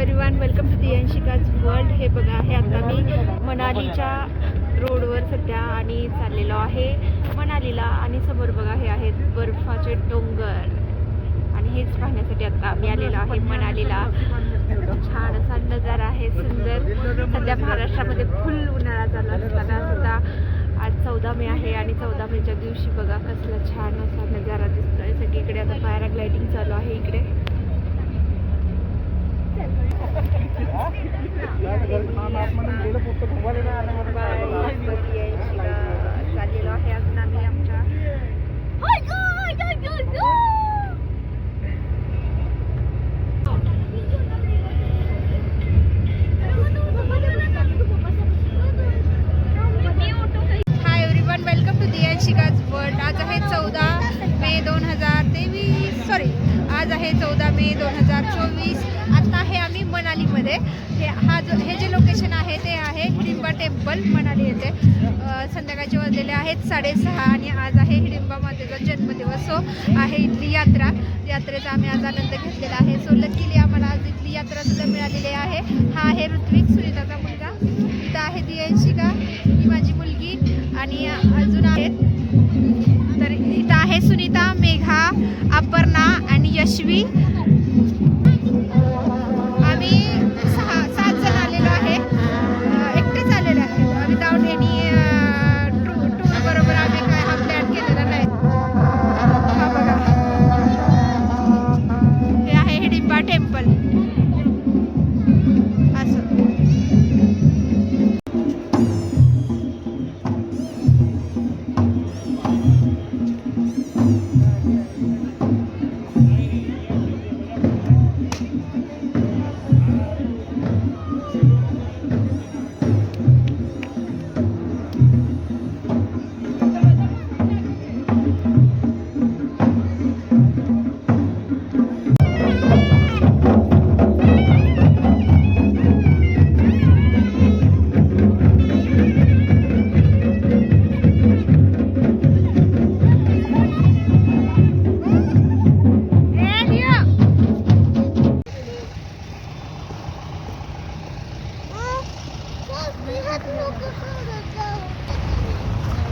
Everyone, welcome to Diyanshika's world. हे बघा, हे आता मी मनालीच्या रोडवर सध्या आणि चाललेलो आहे मनालीला. आणि समोर बघा, हे आहेत बर्फाचे डोंगर आणि हेच पाहण्यासाठी आता आम्ही आलेलो आहे मनालीला. छान असा नजारा आहे, सुंदर. सध्या महाराष्ट्रामध्ये फुल उन्हाळा चालू असताना सुद्धा आज 14 मे आहे आणि 14 मेच्या दिवशी बघा कसला छान असा नजारा दिसतोय सगळीकडे. आता पॅराग्लायडिंग चालू आहे इकडे. चाललेलो आहे अजून आम्ही आमच्या hi everyone, welcome to Diyanshika's world. आज आहे 14 मे 2023, सॉरी आज आहे 14 मे 2024. आता आहे आम्ही मनालीमध्ये. हे जे लोकेशन आहे ते आहे हिडिंबा टेम्पल, मनाली येथे. संध्याकाळचे वाजलेले आहेत 6:30 आणि आज आहे हिडिंबा मातेचा जन्मदिवस. सो आहे इथली यात्रेचा आम्ही आज आनंद घेतलेला आहे. सो लकीली आम्हाला आज इथली यात्रा सुद्धा मिळालेली आहे. हा आहे ऋत्विक, सुनीताचा मुलगा. इथं आहे दियांशिका, ही माझी मुलगी. आणि अजून आहेत, तर इथं आहे सुनीता, मेघा, अपर्णा आणि यशवी. आम्ही 6-7 जण आलेलो आहे. एकटेच आलेले आहे, विदाउट एनी टूर बरोबर आम्ही काय हा प्लॅन केलेला नाही. हा बघा, हे आहे हिडिंबा टेम्पल. असं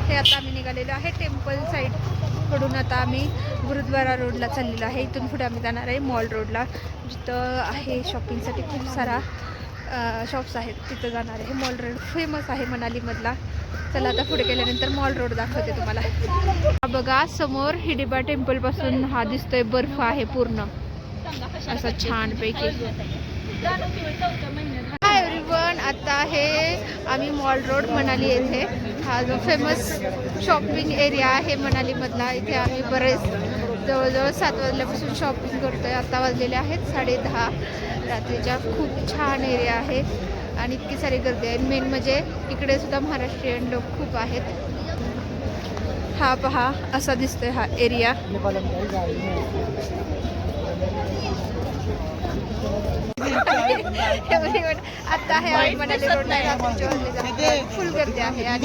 हे आता आम्ही निघालेलो आहे टेम्पल साईड कडून. आता आम्ही गुरुद्वारा रोडला चाललेलो आहे. इथून पुढे आम्ही जाणार आहे मॉल रोडला, जिथं आहे शॉपिंगसाठी खूप सारा शॉप्स आहेत. तिथं जाणार आहे. मॉल रोड फेमस आहे मनालीमधला. चला आता पुढे गेल्यानंतर मॉल रोड दाखवते तुम्हाला. बघा समोर हिडिंबा टेम्पलपासून हा दिसतोय बर्फ आहे पूर्ण असा छानपैकी. हाय एव्हरीवन, आता आहे आम्ही मॉल रोड मनाली येथे. हा जो फेमस शॉपिंग एरिया आहे मनालीमधला. इथे आम्ही बरेच जवळजवळ 7 वाजल्यापासून शॉपिंग करतोय. आता वाजलेले आहेत 10:30 रात्रीच्या. खूप छान एरिया आहे आणि इतकी सारी गर्दी आहे. मेन म्हणजे इकडे सुद्धा महाराष्ट्रीयन लोक खूप आहेत. हा पहा, असा दिसतोय हा एरिया. आता आहे मनाली रोडला फुल गर्दी आहे आणि